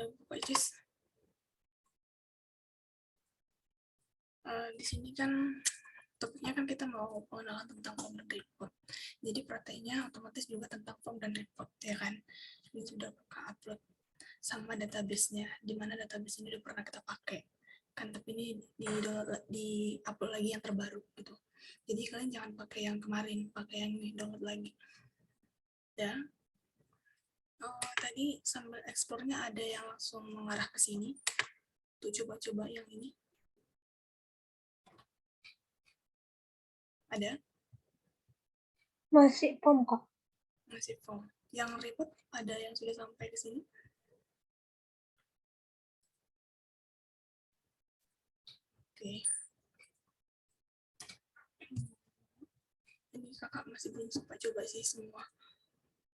udah buka Jis. Di sini kan topiknya kan kita mau pengenalan tentang form dan report. Jadi prakteknya otomatis juga tentang form dan report, ya kan? Ini sudah buka upload sama database-nya, di mana database ini udah pernah kita pakai. Kan tapi ini di upload lagi yang terbaru gitu. Jadi kalian jangan pakai yang kemarin, pakai yang ini download lagi. Ya. Tadi sambil eksplornya ada yang langsung mengarah ke sini. Tuh coba-coba yang ini. Ada? Masih form kok. Masih form. Yang report ada yang sudah sampai ke sini? Oke. Ini kakak masih belum sempat coba sih semua.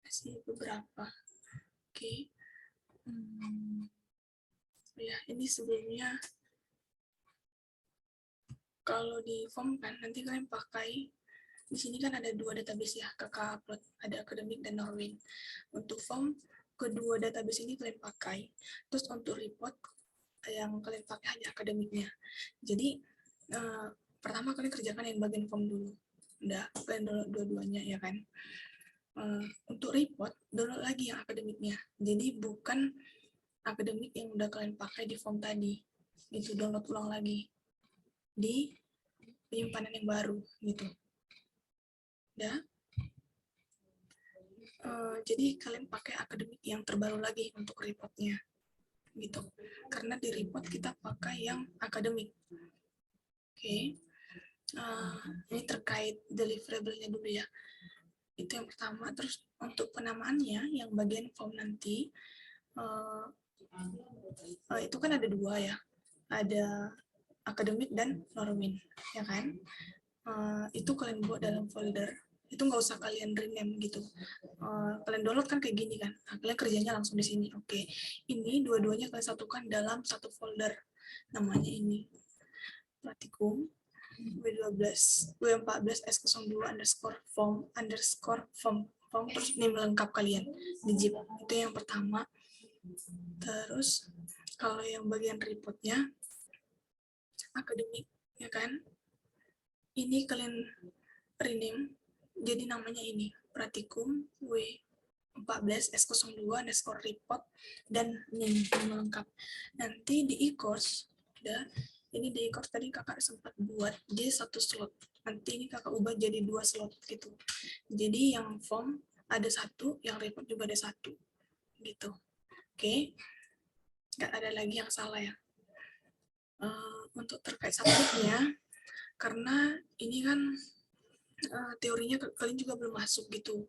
Masih beberapa. Oke. Ya, ini sebelumnya kalau di form kan nanti kalian pakai di sini kan ada dua database ya, kakak upload, ada Akademik dan Norwin. Untuk form kedua database ini kalian pakai. Terus untuk report yang kalian pakai hanya akademiknya. Jadi pertama kalian kerjakan yang bagian form dulu. Udah, kalian download dua-duanya ya kan. Untuk report download lagi yang akademiknya. Jadi bukan akademik yang udah kalian pakai di form tadi. Itu download ulang lagi di penyimpanan yang baru gitu. Udah. Jadi kalian pakai akademik yang terbaru lagi untuk reportnya gitu. Karena di report kita pakai yang akademik. Oke. Ini terkait deliverable-nya dulu ya. Itu yang pertama. Terus untuk penamaannya yang bagian form nanti itu kan ada dua ya. Ada akademik dan Norwin, ya kan? Itu kalian buat dalam folder. Itu nggak usah kalian rename gitu. Kalian download kan kayak gini kan. Nah, kalian kerjanya langsung di sini. Oke. Ini dua-duanya kalian satukan dalam satu folder. Namanya ini. Praktikum W12, W14 S02 underscore form terus name lengkap kalian di zip. Itu yang pertama. Terus kalau yang bagian reportnya akademik, ya kan? Ini kalian rename jadi namanya ini Praktikum W14 S02 underscore report dan name lengkap. Nanti di e-course, udah, ini di e-course tadi kakak sempat buat dia satu slot. Nanti ini kakak ubah jadi 2 slot gitu. Jadi yang form ada satu, yang report juga ada satu gitu. Oke, nggak ada lagi yang salah ya. Untuk terkait subjeknya, karena ini kan teorinya kalian juga belum masuk gitu.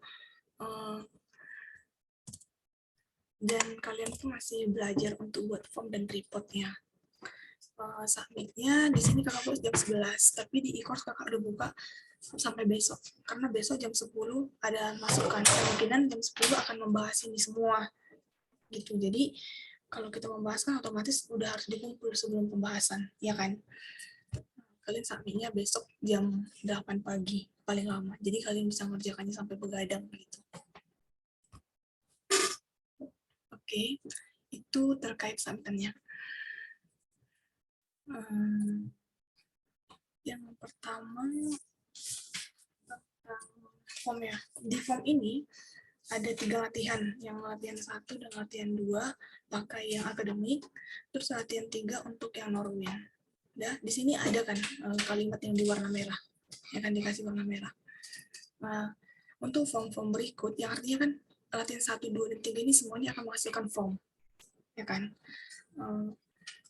Dan kalian tuh masih belajar untuk buat form dan reportnya. Submitnya di sini kakak buat jam 11, tapi di e-course kakak udah buka sampai besok. Karena besok jam 10 ada masukan. Kemungkinan jam 10 akan membahas ini semua. Gitu. Jadi kalau kita membahas kan otomatis udah harus dikumpul sebelum pembahasan, ya kan? Kalian submitnya besok jam 8 pagi paling lama. Jadi kalian bisa mengerjakannya sampai begadang gitu. Oke, itu terkait submitnya. Yang pertama tentang form ya. Di form ini ada 3 latihan. Yang latihan 1 dan latihan 2 pakai yang akademik, terus latihan 3 untuk yang Norwin. Nah, di sini ada kan kalimat yang di warna merah, yang akan dikasih warna merah. Nah, untuk form-form berikut, yang artinya kan latihan 1, 2, dan 3 ini semuanya akan menghasilkan form, ya kan?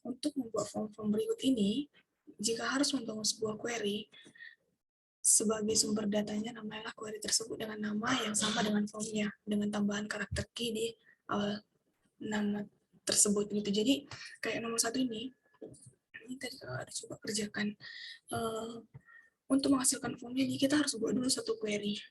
Untuk membuat form-form berikut ini, jika harus membangun sebuah query, sebagai sumber datanya namailah query tersebut dengan nama yang sama dengan formnya, dengan tambahan karakter key di awal nama tersebut gitu. Jadi kayak nomor 1 ini tadi ada coba kerjakan. Untuk menghasilkan formnya, kita harus buat dulu satu query.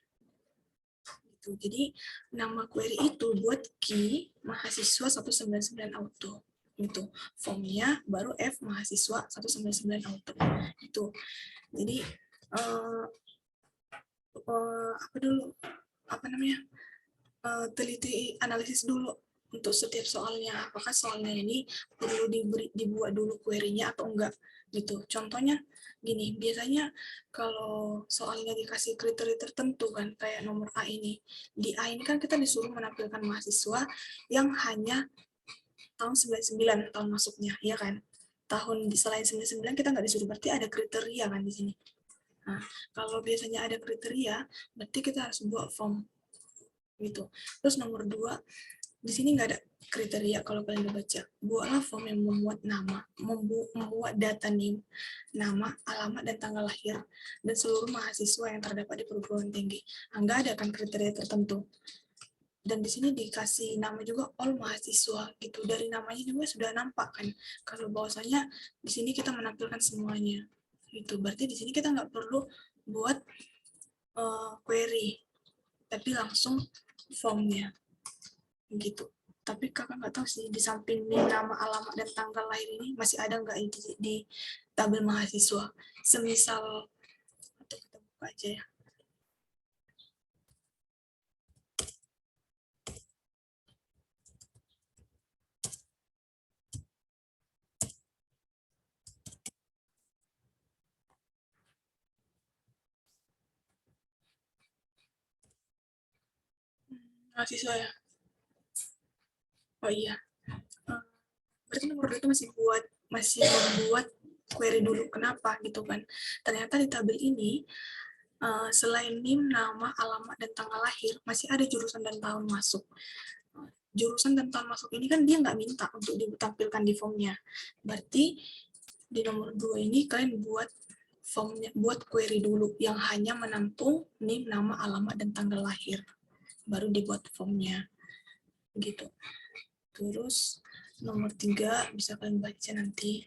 Gitu. Jadi nama query itu buat key mahasiswa 199 auto. Itu formnya baru F mahasiswa 199 auto. Itu. Jadi apa dulu? Apa namanya? Teliti analisis dulu untuk setiap soalnya, apakah soalnya ini perlu dibuat dulu query-nya atau enggak gitu. Contohnya gini, biasanya kalau soalnya dikasih kriteria tertentu kan, kayak nomor A ini, di A ini kan kita disuruh menampilkan mahasiswa yang hanya tahun 99 tahun masuknya, ya kan? Tahun selain 99 kita nggak disuruh, berarti ada kriteria kan di sini. Nah, kalau biasanya ada kriteria, berarti kita harus buat form gitu. Terus nomor 2, di sini nggak ada kriteria. Kalau kalian baca, buatlah form yang memuat nama, membuat data NIM, nama, alamat, dan tanggal lahir, dan seluruh mahasiswa yang terdapat di perguruan tinggi. Nggak ada kan kriteria tertentu. Dan di sini dikasih nama juga all mahasiswa gitu. Dari namanya juga sudah nampak kan, kalau bahwasanya di sini kita menampilkan semuanya. Gitu. Berarti di sini kita nggak perlu buat query, tapi langsung formnya gitu. Tapi kakak nggak tahu sih, di samping nama, alamat, dan tanggal lahir ini masih ada nggak di tabel mahasiswa. Semisal, atau kita buka aja ya. Mahasiswa ya. Oh iya. Berarti nomor 2 itu masih membuat query dulu. Kenapa gitu kan? Ternyata di tabel ini selain NIM, nama, alamat, dan tanggal lahir, masih ada jurusan dan tahun masuk. Jurusan dan tahun masuk ini kan dia nggak minta untuk ditampilkan di formnya. Berarti di nomor 2 ini kalian buat formnya, buat query dulu yang hanya menampung NIM, nama, alamat, dan tanggal lahir. Baru dibuat formnya. Gitu. Terus nomor 3 bisa kalian baca nanti.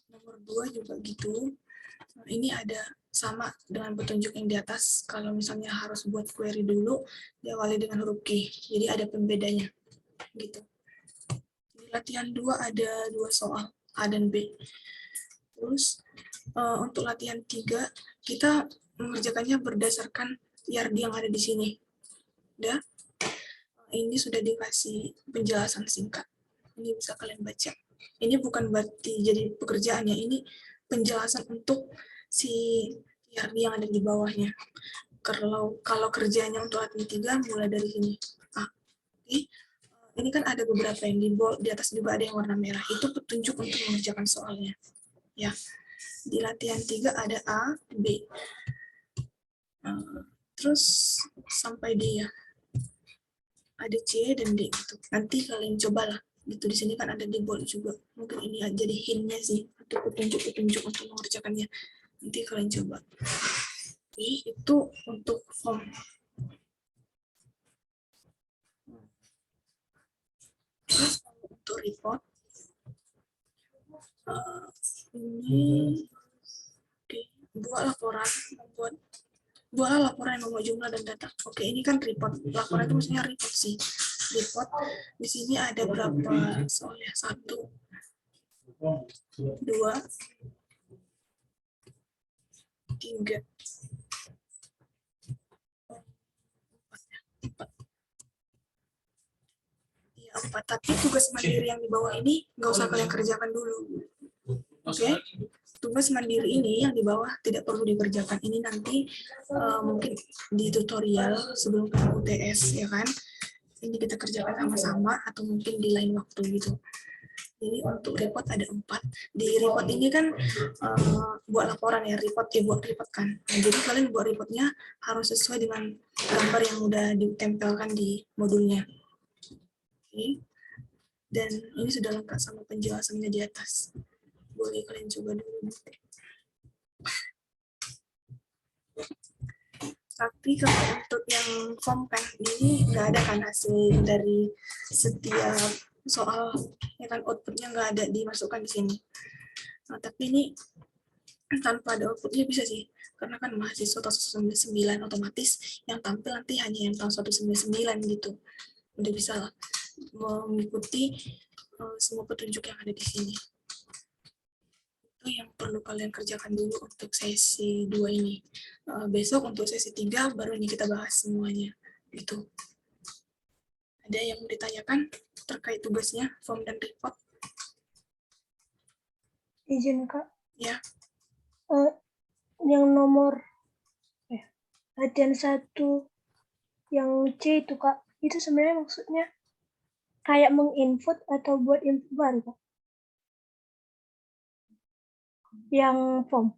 Nomor 2 juga gitu. Ini ada sama dengan petunjuk yang di atas. Kalau misalnya harus buat query dulu, diawali dengan huruf Q. Jadi ada pembedanya. Gitu. Di latihan 2 ada 2 soal, A dan B. Terus untuk latihan 3, kita mengerjakannya berdasarkan YARD yang ada di sini. Udah? Ini sudah dikasih penjelasan singkat. Ini bisa kalian baca. Ini bukan berarti jadi pekerjaannya, ini penjelasan untuk si YARD yang ada di bawahnya. Kalau kerjanya untuk latihan 3 mulai dari sini. Ini kan ada beberapa yang di atas juga ada yang warna merah. Itu petunjuk untuk mengerjakan soalnya. Ya. Di latihan 3 ada A, B. Terus sampai D ya. Ada C dan D gitu. Nanti kalian cobalah. Gitu di sini kan ada di bold juga. Mungkin ini jadi hint-nya sih atau petunjuk-petunjuk untuk mengerjakannya. Nanti kalian coba. Ini itu untuk form. Terus untuk report ini buat laporan, buatlah laporan yang memuat jumlah dan data. Oke, ini kan report. Laporan itu maksudnya report sih. Report di sini ada berapa soalnya? 1, 2, 3, 4. Tapi tugas mandiri yang di bawah ini nggak usah kalian kerjakan dulu. Oke? Tugas mandiri ini yang di bawah tidak perlu dikerjakan. Ini nanti mungkin di tutorial sebelum UTS ya kan. Ini kita kerjakan sama-sama atau mungkin di lain waktu gitu. Jadi untuk report ada 4. Di report ini kan buat laporan ya, buat report kan. Nah, jadi kalian buat reportnya harus sesuai dengan gambar yang udah ditempelkan di modulnya. Oke. Dan ini sudah lengkap sama penjelasannya di atas. Boleh kalian coba dulu. Tapi kalau untuk yang form kan ini nggak ada kan hasil dari setiap soal, ya kan outputnya nggak ada dimasukkan di sini. Nah, tapi ini tanpa ada outputnya bisa sih, karena kan mahasiswa tahun 99 otomatis yang tampil nanti hanya yang tahun 199 gitu. Udah bisa mengikuti semua petunjuk yang ada di sini. Itu yang perlu kalian kerjakan dulu untuk sesi 2 ini. Besok untuk sesi 3 baru ini kita bahas semuanya. Gitu. Ada yang mau ditanyakan terkait tugasnya, form dan report? Izin Kak, Ya, yang nomor latihan 1 yang C itu Kak, itu sebenarnya maksudnya kayak menginput atau buat input baru Kak? Yang form.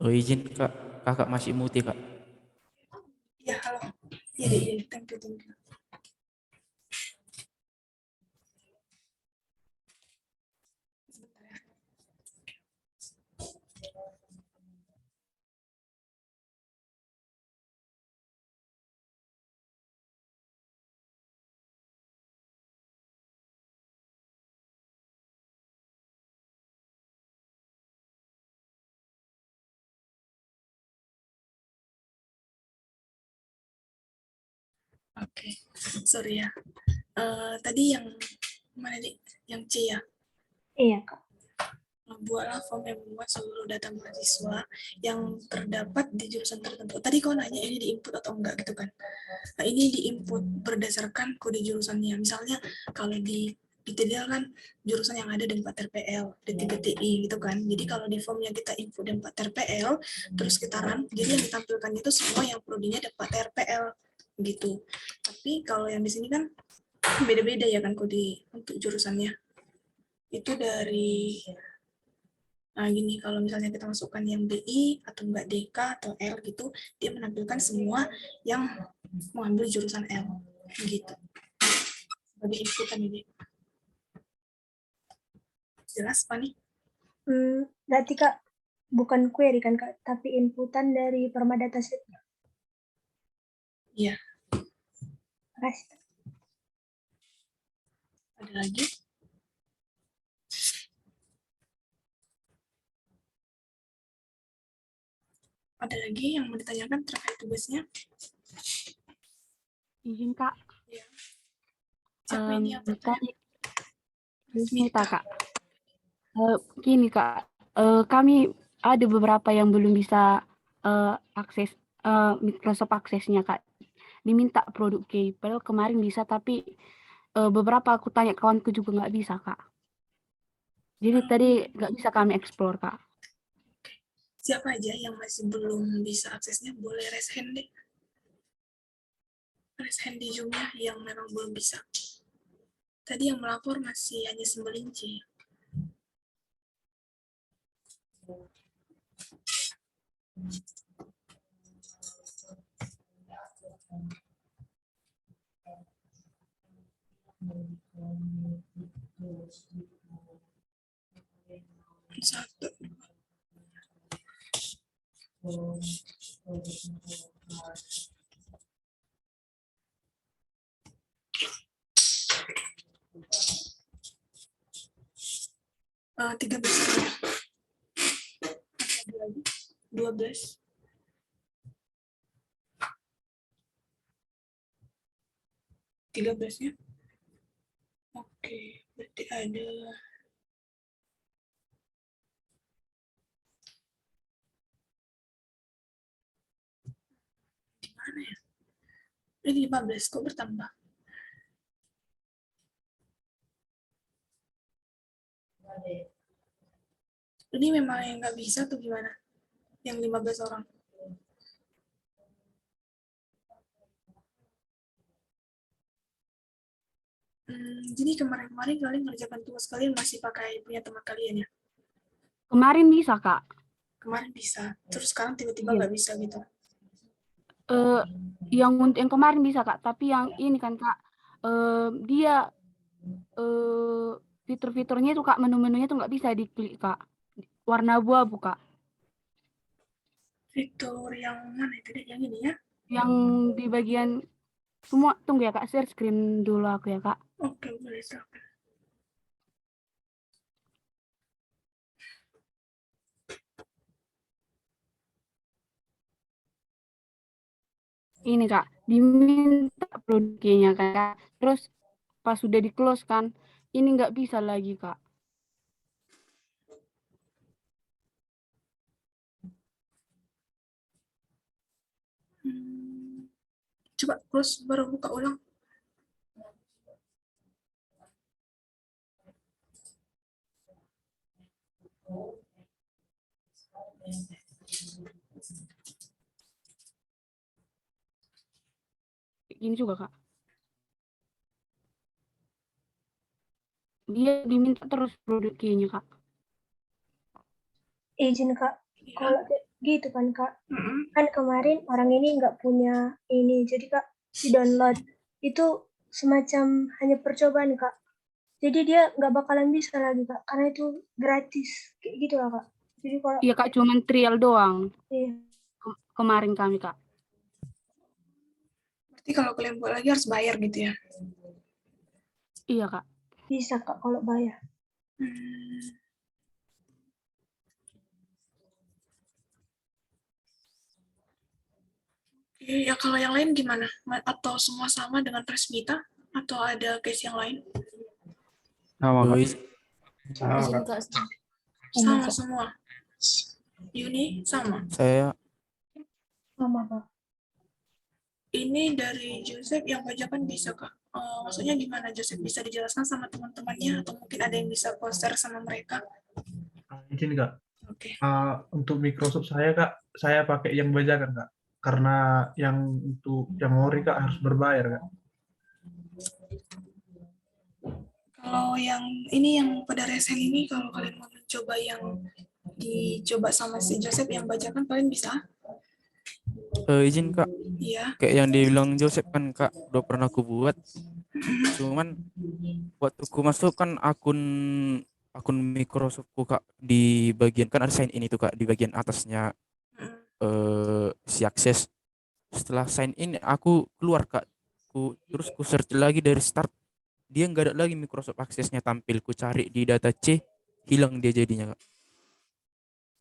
Oh izin Kak, kakak masih muti Kak. ya halo. Iya, thank you. Sebentar ya. Oke, sorry ya. Tadi yang mana nih? Yang C ya. Iya Kak. Buatlah form yang memuat seluruh data mahasiswa yang terdapat di jurusan tertentu. Tadi kau nanya ini diinput atau enggak gitu kan. Nah, ini diinput berdasarkan kode jurusannya. Misalnya kalau di TDL kan jurusan yang ada di 4 RPL, di 3 TI gitu kan. Jadi kalau di formnya kita input di 4 RPL, terus kita run, jadi yang ditampilkan itu semua yang prodinya dapat RPL gitu. Tapi kalau yang di sini kan beda-beda ya kan kode untuk jurusannya. Itu dari gini, kalau misalnya kita masukkan yang BI atau enggak DK atau L gitu, dia menampilkan semua yang mengambil jurusan L gitu. Sebagai inputan ini. Jelas Pak nih? Berarti Kak, bukan query kan Kak, tapi inputan dari Permadata Set. Iya. Makasih. Ada lagi? Ada lagi yang mau ditanyakan terkait tugasnya? Izin Kak. Ya. Siapa ini yang bertanya? Tadi Smita Kak. Gini Kak, kami ada beberapa yang belum bisa akses Microsoft Access-nya Kak. Diminta produk key, padahal kemarin bisa tapi beberapa aku tanya kawanku juga nggak bisa Kak. Jadi tadi nggak bisa kami explore Kak. Siapa aja yang masih belum bisa aksesnya boleh raise hand deh. Raise hand di Zoom-nya yang memang belum bisa. Tadi yang melapor masih hanya Sembelinci. Satu. Uh, 13. Ada lagi? 12. 13-nya? Oke, berarti ada di mana ya? Ini 15, kok bertambah? Ini memang yang nggak bisa tuh gimana? Yang 15 orang. Jadi kemarin-kemarin kalian ngerjakan tugas kalian masih pakai punya teman kalian ya? Kemarin bisa, Kak. Kemarin bisa, terus sekarang tiba-tiba Iya. nggak bisa gitu. Yang kemarin bisa, Kak, tapi yang ini kan, Kak, dia fitur-fiturnya itu, Kak, menu-menunya tuh nggak bisa diklik, Kak. Warna abu-abu, Kak. Fitur yang mana itu deh? Yang ini ya? Yang di bagian semua, tunggu ya, Kak, share screen dulu aku ya, Kak. Oke, boleh stop. Ini, Kak, diminta produknya kan, Kak. Terus pas sudah di-close kan, ini nggak bisa lagi, Kak. Coba close baru buka ulang. Gini juga, Kak. Dia diminta terus produknya, Kak. Izin Kak, Ya. kalau kayak gitu kan Kak, Mm-mm. kan kemarin orang ini nggak punya ini, jadi Kak di download itu semacam hanya percobaan Kak. Jadi dia nggak bakalan bisa lagi Kak, karena itu gratis, kayak gitu lah Kak. Jadi kalau Iya, Kak, cuman trial doang iya, kemarin kami, Kak. Berarti kalau kalian buat lagi harus bayar gitu ya? Iya, Kak. bisa Kak kalau bayar. Ya kalau yang lain gimana? Atau semua sama dengan Resmita? Atau ada case yang lain? Sama Oh, Kak. izin. Sama Kak. Sama semua. Yuni sama. Saya Sama Kak. Ini dari Joseph yang bajakan bisa Kak? Maksudnya gimana Joseph? Bisa dijelaskan sama teman-temannya atau mungkin ada yang bisa poster sama mereka? Izin Kak. Oke. Untuk Microsoft saya Kak, saya pakai yang bajakan Kak. Karena yang untuk yang ori Kak harus berbayar Kak. Kalau yang ini yang pada resen ini, kalau kalian mau mencoba yang dicoba sama si Joseph yang bajakan, kalian bisa? izin Kak. Iya. Kayak yang dibilang Joseph kan Kak, udah pernah aku buat. Cuman waktu aku masuk kan akun Microsoftku Kak, di bagian kan ada sign in itu Kak, di bagian atasnya si akses. Setelah sign in aku keluar Kak. Terus ku search lagi dari start, dia nggak ada lagi Microsoft aksesnya tampil. Ku cari di data C, hilang dia jadinya Kak.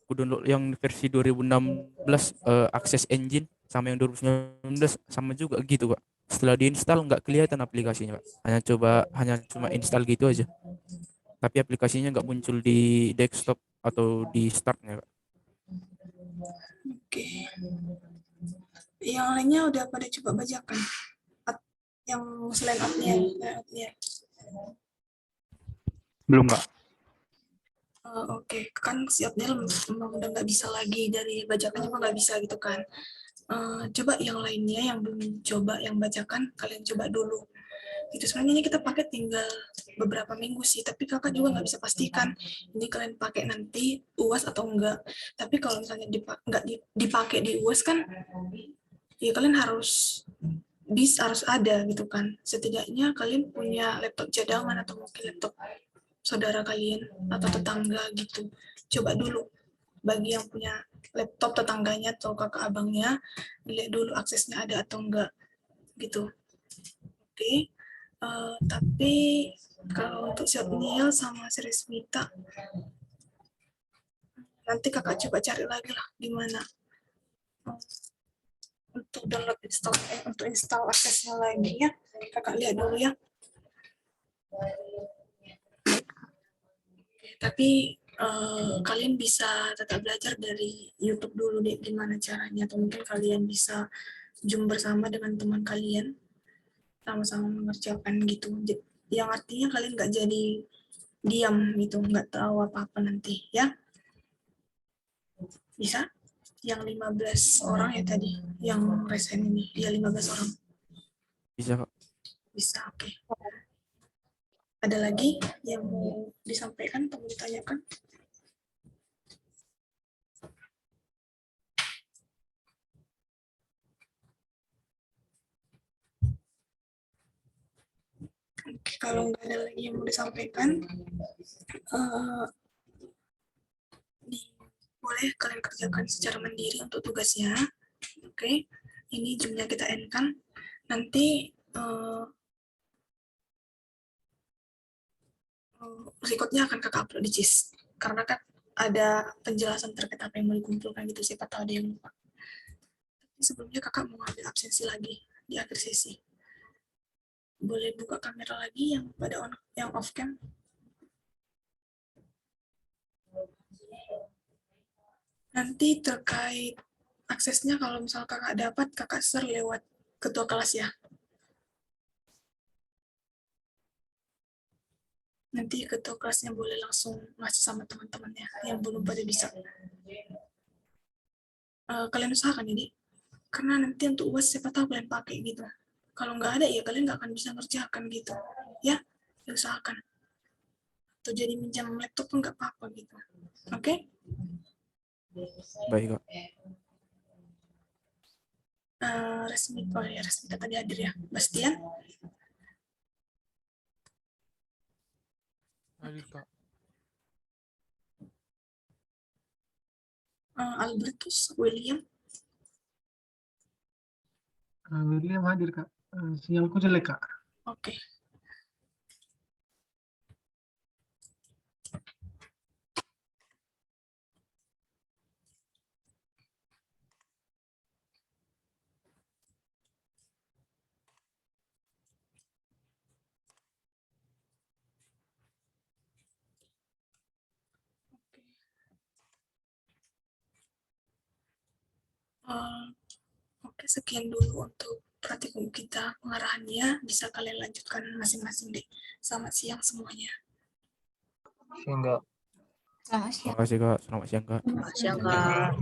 Ku download yang versi 2016 akses engine, sama yang 2019 sama juga gitu Kak. Setelah diinstal nggak kelihatan aplikasinya Kak. Hanya cuma install gitu aja. Tapi aplikasinya nggak muncul di desktop atau di startnya Kak. Oke. Yang lainnya udah pada coba bajakan? Yang selain app-nya? Belum Kak. Oke, kan siapnya memang udah nggak bisa lagi, dari bajakan juga nggak bisa gitu kan. Coba yang lainnya yang belum coba yang bajakan, kalian coba dulu. Itu sebenarnya ini kita pakai tinggal beberapa minggu sih, tapi kakak juga nggak bisa pastikan ini kalian pakai nanti UAS atau enggak. Tapi kalau misalnya nggak dipakai di UAS kan, ya kalian harus harus ada gitu kan. Setidaknya kalian punya laptop cadangan atau mungkin laptop saudara kalian atau tetangga gitu. Coba dulu bagi yang punya laptop tetangganya atau kakak abangnya, lihat dulu aksesnya ada atau enggak gitu. Oke. Tapi kalau untuk Siapniel sama si Resmita, nanti kakak coba cari lagi lah gimana untuk download untuk install aksesnya lagi ya. Kakak lihat dulu ya. Tapi kalian bisa tetap belajar dari YouTube dulu deh gimana caranya, atau mungkin kalian bisa Zoom bersama dengan teman kalian sama-sama mengerjakan gitu. Yang artinya kalian nggak jadi diam gitu, nggak tahu apa-apa nanti ya. Bisa? Yang 15 orang ya tadi, yang resign ini, ya 15 orang. Bisa Kak. Bisa, oke. Ada lagi yang mau disampaikan atau mau ditanyakan? Oke, kalau nggak ada lagi yang mau disampaikan, boleh kalian kerjakan secara mandiri untuk tugasnya. Oke, ini jamnya kita end-kan. Nanti recordnya akan kakak upload di CIS. Karena kan ada penjelasan terkait apa yang mau dikumpulkan gitu, siapa tahu ada yang lupa. Tapi sebelumnya kakak mau ambil absensi lagi di akhir sesi. Boleh buka kamera lagi yang pada on, yang off cam. Nanti terkait aksesnya kalau misal kakak dapat, kakak share lewat ketua kelas ya. Nanti ketua kelasnya boleh langsung ngasih sama teman-temannya yang belum pada bisa. Kalian usahakan ini, karena nanti untuk UAS siapa tahu kalian pakai gitu. Kalau nggak ada ya kalian nggak akan bisa ngerjakan gitu. Ya, usahakan. Atau jadi minjam laptop pun nggak apa-apa gitu. Oke? Baik Kak. Resmi, oh ya resmi tadi hadir ya. Bastian? Hadir Kak. Albertus, William? William hadir Kak. Sinyalku jelek Kak. Oke. Oke, sekian dulu untuk praktikum kita. Pengarahannya bisa kalian lanjutkan masing-masing deh. Selamat siang semuanya. Sehingga Terima kasih Kak. Selamat siang Kak. Siang, Kak.